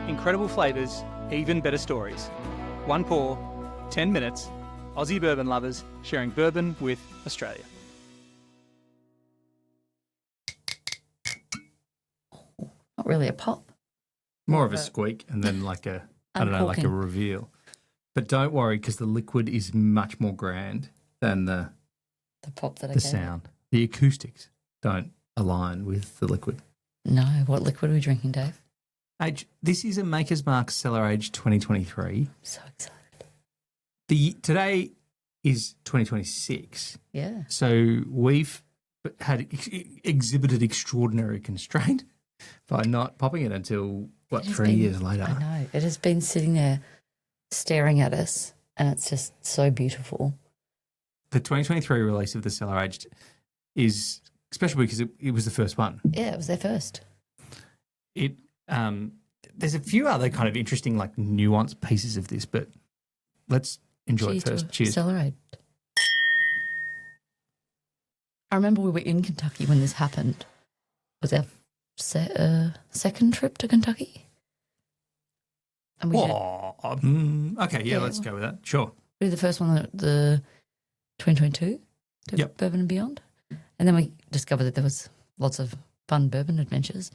Incredible flavours, even better stories. One pour, 10 minutes. Aussie Bourbon Lovers, sharing bourbon with Australia. Not really a pop. More of a squeak and then like a, I don't know, like a reveal. But don't worry, because the liquid is much more grand than the pop that I the gave sound. The acoustics don't align with the liquid. No, what liquid are we drinking, Dave? This is a Maker's Mark Cellar Aged 2023. So excited. Today is 2026. Yeah. So we've had exhibited extraordinary constraint by not popping it until, 3 years later. I know. It has been sitting there staring at us, and it's just so beautiful. The 2023 release of the Cellar Aged is special because it was the first one. Yeah, it was their first. There's a few other kind of interesting, like, nuanced pieces of this, but let's enjoy it first. Cheers. Cellar Aged. I remember we were in Kentucky when this happened. It was our second trip to Kentucky. And we let's go with that. Sure. We did the first one, the 2022, Bourbon and Beyond. And then we discovered that there was lots of fun bourbon adventures.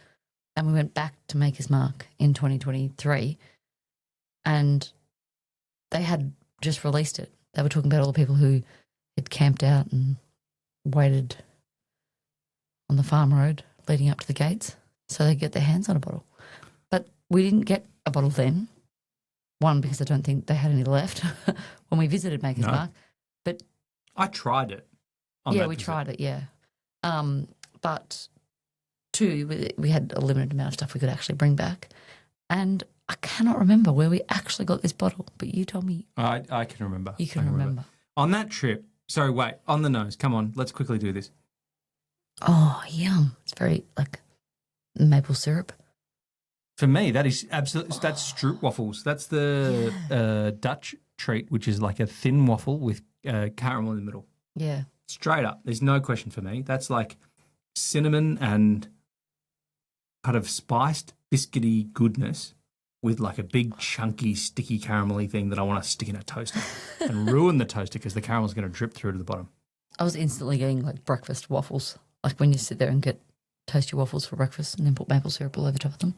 And we went back to Maker's Mark in 2023, and they had just released it. They were talking about all the people who had camped out and waited on the farm road leading up to the gates so they get their hands on a bottle. But we didn't get a bottle then. One, because I don't think they had any left when we visited Maker's Mark. But I tried it. We tried it, yeah. But two, we had a limited amount of stuff we could actually bring back. And I cannot remember where we actually got this bottle, but you told me. I can remember. You can remember. On that trip, sorry, wait, on the nose, come on, let's quickly do this. Oh, yum. It's very like maple syrup. For me, that is absolutely, that's Stroopwafels. That's the Dutch treat, which is like a thin waffle with caramel in the middle. Yeah. Straight up. There's no question for me. That's like cinnamon and kind of spiced biscuity goodness with like a big chunky sticky caramelly thing that I want to stick in a toaster and ruin the toaster because the caramel's going to drip through to the bottom. I was instantly getting like breakfast waffles, like when you sit there and toast your waffles for breakfast and then put maple syrup all over top of them.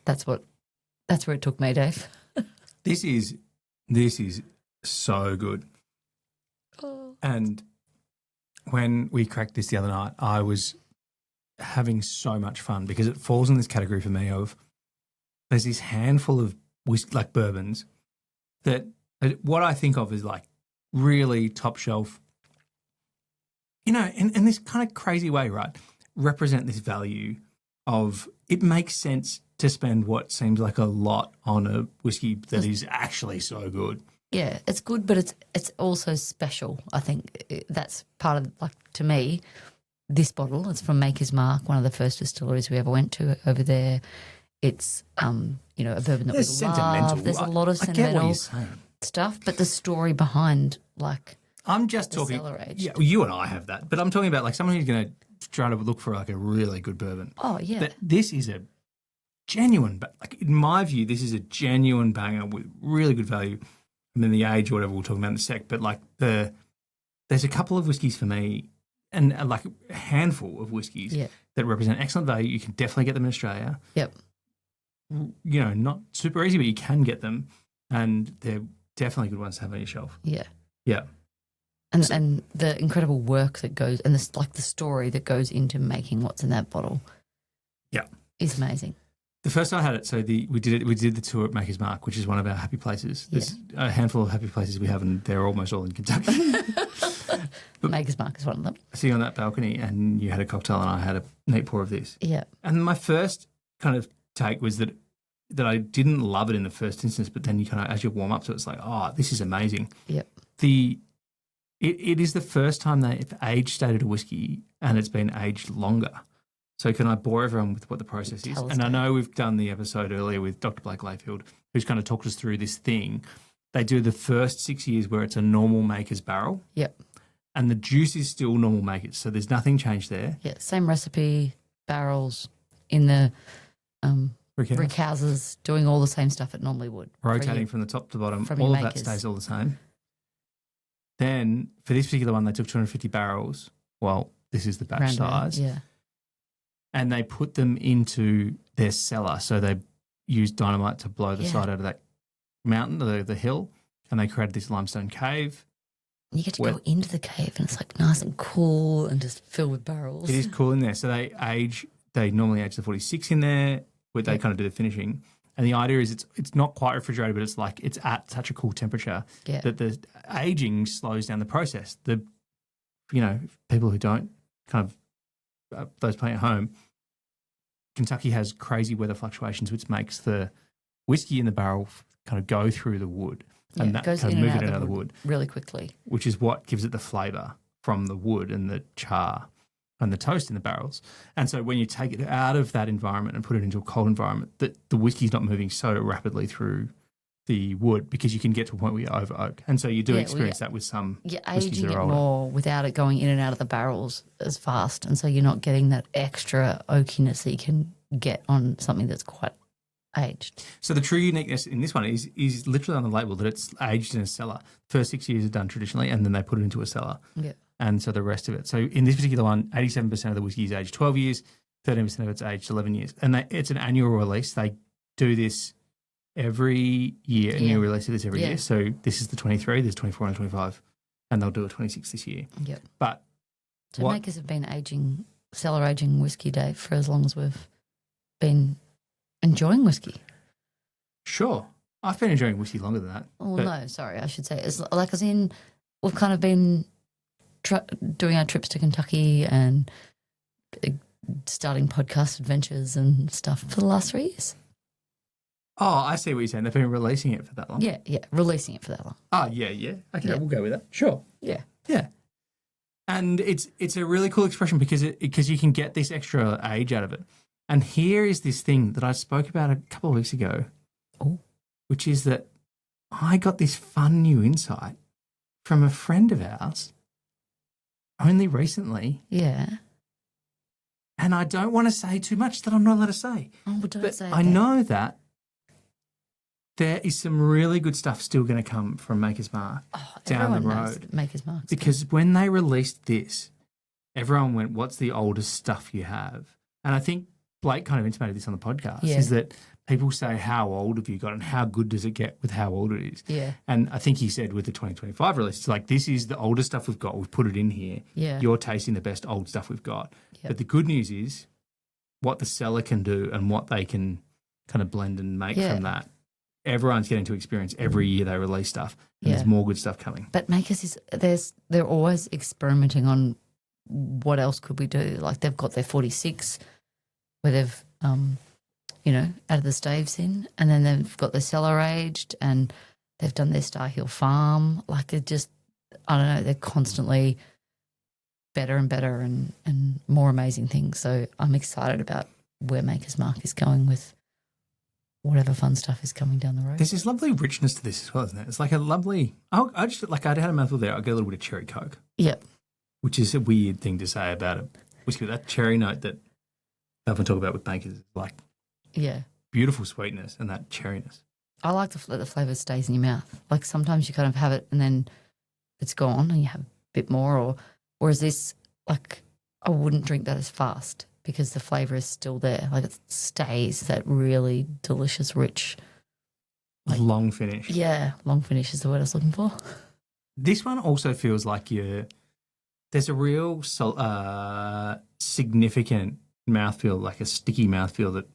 That's where it took me, Dave. This is so good. Oh. And when we cracked this the other night, I was having so much fun because it falls in this category for me of there's this handful of like bourbons that what I think of is like really top shelf, in this kind of crazy way, right? Represent this value of it makes sense to spend what seems like a lot on a whiskey that is actually so good. Yeah, it's good, but it's also special. I think that's part of, like, to me, this bottle. It's from Maker's Mark, one of the first distilleries we ever went to over there. It's a bourbon that we love. There's a lot of sentimental stuff, but the story behind, like, I'm just talking. Cellar Aged. Yeah, you and I have that, but I'm talking about like someone who's going to try to look for like a really good bourbon. Oh yeah, this is a genuine, but like in my view, this is a genuine banger with really good value. And then the age or whatever we'll talk about in a sec, but like there's a couple of whiskies for me and like a handful of whiskies that represent excellent value. You can definitely get them in Australia. Yep. Not super easy, but you can get them, and they're definitely good ones to have on your shelf. Yeah. Yeah. And the incredible work that goes, and the story that goes into making what's in that bottle. Yeah. Is amazing. The first time I had it, so we did the tour at Maker's Mark, which is one of our happy places. There's a handful of happy places we have, and they're almost all in Kentucky. But Maker's Mark is one of them. I see you on that balcony, and you had a cocktail, and I had a neat pour of this. Yeah. And my first kind of take was that I didn't love it in the first instance, but then you kind of, as you warm up to it, it's like, oh, this is amazing. Yep. It is the first time they've age-stated a whiskey, and it's been aged longer. So can I bore everyone with what the process is? And I know we've done the episode earlier with Dr. Blake Layfield, who's kind of talked us through this thing. They do the first 6 years where it's a normal maker's barrel. Yep. And the juice is still normal makers, so there's nothing changed there. Yeah, same recipe, barrels in the brick houses, doing all the same stuff it normally would. Rotating from the top to bottom, from all your of that makers. stays all the same. Then for this particular one, they took 250 barrels. Well, this is the batch size. Yeah. And they put them into their cellar. So they used dynamite to blow the side out of that mountain, the hill, and they created this limestone cave. You get to go into the cave and it's like nice and cool and just filled with barrels. It is cool in there. So they normally age the 46 in there, where they kind of do the finishing. And the idea is it's not quite refrigerated, but it's like it's at such a cool temperature that the aging slows down the process. People who don't those playing at home, Kentucky has crazy weather fluctuations, which makes the whiskey in the barrel kind of go through the wood. And that goes kind of in and move out it out of of the wood really quickly. Which is what gives it the flavour from the wood and the char and the toast in the barrels. And so when you take it out of that environment and put it into a cold environment, the whiskey's not moving so rapidly through the wood because you can get to a point where you over oak. And so you do experience that with some You're whiskeys aging that are it older. more without it going in and out of the barrels as fast. And so you're not getting that extra oakiness that you can get on something that's quite aged. So the true uniqueness in this one is literally on the label that it's aged in a cellar. First 6 years are done traditionally, and then they put it into a cellar. Yeah. And so the rest of it. So in this particular one, 87% of the whiskey is aged 12 years, 13% of it's aged 11 years. And it's an annual release. They do this every year, a new release of this every year. So this is the 23, there's 24 and 25, and they'll do a 26 this year. Yep. But so makers have been cellar aging whiskey, Dave, for as long as we've been enjoying whiskey. Sure. I've been enjoying whiskey longer than that. Oh, no, sorry, I should say. It's like as in we've kind of been doing our trips to Kentucky and starting podcast adventures and stuff for the last 3 years. Oh, I see what you're saying. They've been releasing it for that long. Yeah, releasing it for that long. Oh, yeah. Okay, we'll go with that. Sure. Yeah. And it's a really cool expression because you can get this extra age out of it. And here is this thing that I spoke about a couple of weeks ago, which is that I got this fun new insight from a friend of ours only recently. Yeah. And I don't want to say too much that I'm not allowed to say. Oh, well, don't say it. I know that there is some really good stuff still going to come from Maker's Mark down the road. Maker's Mark. Because when they released this, everyone went, "What's the oldest stuff you have?" And I think Blake kind of intimated this on the podcast, is that people say, "How old have you got and how good does it get with how old it is?" Yeah. And I think he said with the 2025 release, it's like, this is the oldest stuff we've got. We've put it in here. Yeah. You're tasting the best old stuff we've got. Yep. But the good news is what the cellar can do and what they can kind of blend and make from that. Everyone's getting to experience every year they release stuff, and there's more good stuff coming. But Makers they're always experimenting on what else could we do. Like they've got their 46 where they've added the staves in, and then they've got the cellar aged, and they've done their Star Hill Farm. Like it just, I don't know, they're constantly better and better and more amazing things. So I'm excited about where Maker's Mark is going with whatever fun stuff is coming down the road. There's this lovely richness to this as well, isn't it? It's like a lovely, I had a mouthful there. I get a little bit of cherry Coke. Yep. Which is a weird thing to say about a whiskey. That cherry note that I often talk about with Makers is like beautiful sweetness and that cherryness. I like the flavour stays in your mouth. Like sometimes you kind of have it and then it's gone and you have a bit more, whereas this, like I wouldn't drink that as fast because the flavour is still there. Like it stays that really delicious, rich. Like, long finish. Yeah, long finish is the word I was looking for. This one also feels like there's a real significant mouthfeel, like a sticky mouthfeel that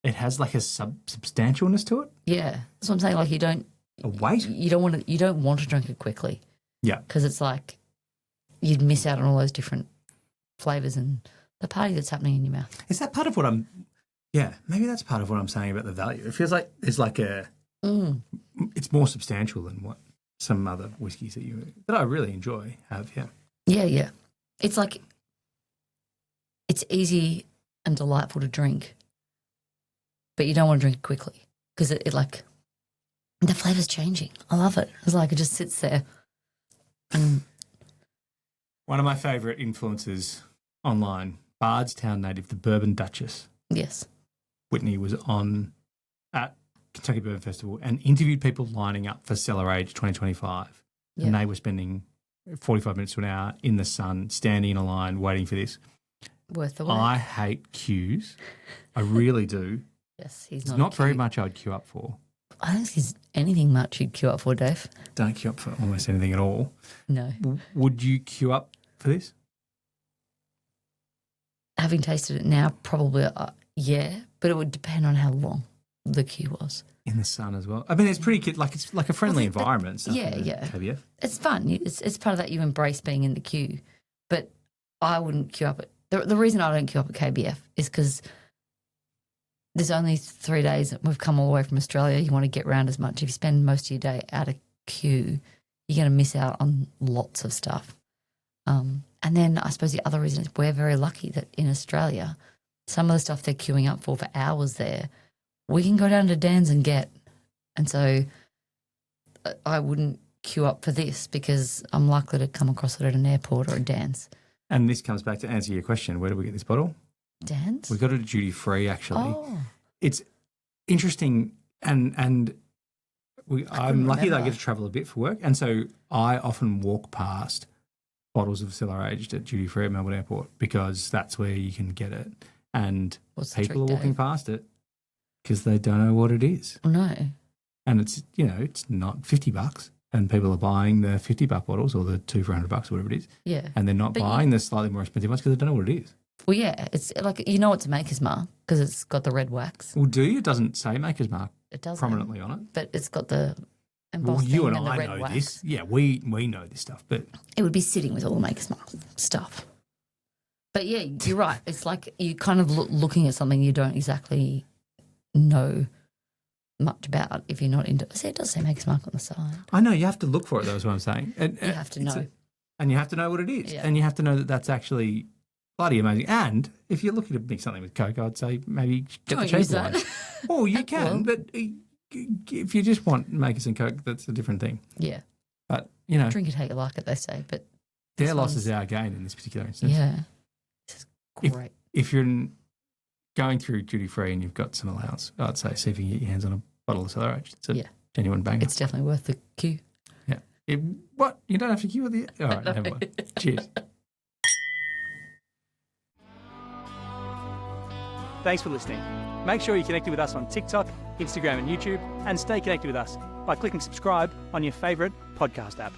it has like a substantialness to it. Yeah, that's what I'm saying. Like a weight. You don't want to drink it quickly. Yeah, because it's like you'd miss out on all those different flavours and the party that's happening in your mouth. Is that part of what I'm? Yeah, maybe that's part of what I'm saying about the value. It feels like there's like it's more substantial than what some other whiskies that I really enjoy have. Yeah. It's like it's easy and delightful to drink, but you don't want to drink it quickly because it like the flavour's changing. I love it. It's like it just sits there. And one of my favourite influences online, Bardstown native, the Bourbon Duchess. Yes. Whitney was on at Kentucky Bourbon Festival and interviewed people lining up for Cellar Aged 2025. Yeah. And they were spending 45 minutes to an hour in the sun, standing in a line, waiting for this. Worth the wait. I hate queues. I really do. Yes, he's It's not. not very much I'd queue up for. I don't think there's anything much you'd queue up for, Dave. Don't queue up for almost anything at all. No. Would you queue up for this? Having tasted it now, probably, yeah, but it would depend on how long the queue was. In the sun as well. I mean, it's pretty good. Like it's like a friendly environment. Yeah. KBF. It's fun. It's part of that. You embrace being in the queue. But I wouldn't queue up at the reason I don't queue up at KBF is because there's only 3 days. We've come all the way from Australia. You want to get around as much. If you spend most of your day out of queue, you're going to miss out on lots of stuff. And then I suppose the other reason is we're very lucky that in Australia, some of the stuff they're queuing up for hours there, we can go down to Dan's and get. And so I wouldn't queue up for this because I'm likely to come across it at an airport or a Dan's. And this comes back to answer your question. Where do we get this bottle? Dan's? We got it at duty free, actually. Oh. It's interesting, and I'm lucky that I remember. get to travel a bit for work, and so I often walk past bottles of Cellar Aged at duty free at Melbourne Airport because that's where you can get it, and What's the people trick, are walking Dave? past it because they don't know what it is, No. and it's it's not $50, and people are buying the $50 bottles or the 2 for $100 or whatever it is, Yeah. and they're not But buying the slightly more expensive ones because they don't know what it is. Well, yeah. It's like, you know it's a maker's mark because it's got the red wax. Well, do you? It doesn't say Maker's Mark It does prominently on it. but it's got the Well, embossed you thing and and the I red know wax. this. Yeah, we know this stuff, but It would be sitting with all the maker's mark stuff. But yeah, you're right. It's like you kind of looking at something you don't exactly know much about if you're not into it. See, it does say maker's mark on the side. I know you have to look for it, though, is what I'm saying. And, You have to know. and you have to know what it is. Yeah. And you have to know that that's actually bloody amazing. And if you're looking to mix something with Coke, I'd say maybe get Don't the use cheap that. one. Well, you can, Well. but if you just want Makers and Coke, that's a different thing. Yeah. But, Drink it how you like it, they say. But their this loss one's- is our gain in this particular instance. Yeah. This is If- great. If you're going through duty free and you've got some allowance, I'd say see if you can get your hands on a bottle of Cellar Aged. It's a Yeah. genuine banger. It's definitely worth the queue. Yeah. What? You don't have to queue with the... All right, never mind. Cheers. Thanks for listening. Make sure you're connected with us on TikTok, Instagram and YouTube, and stay connected with us by clicking subscribe on your favourite podcast app.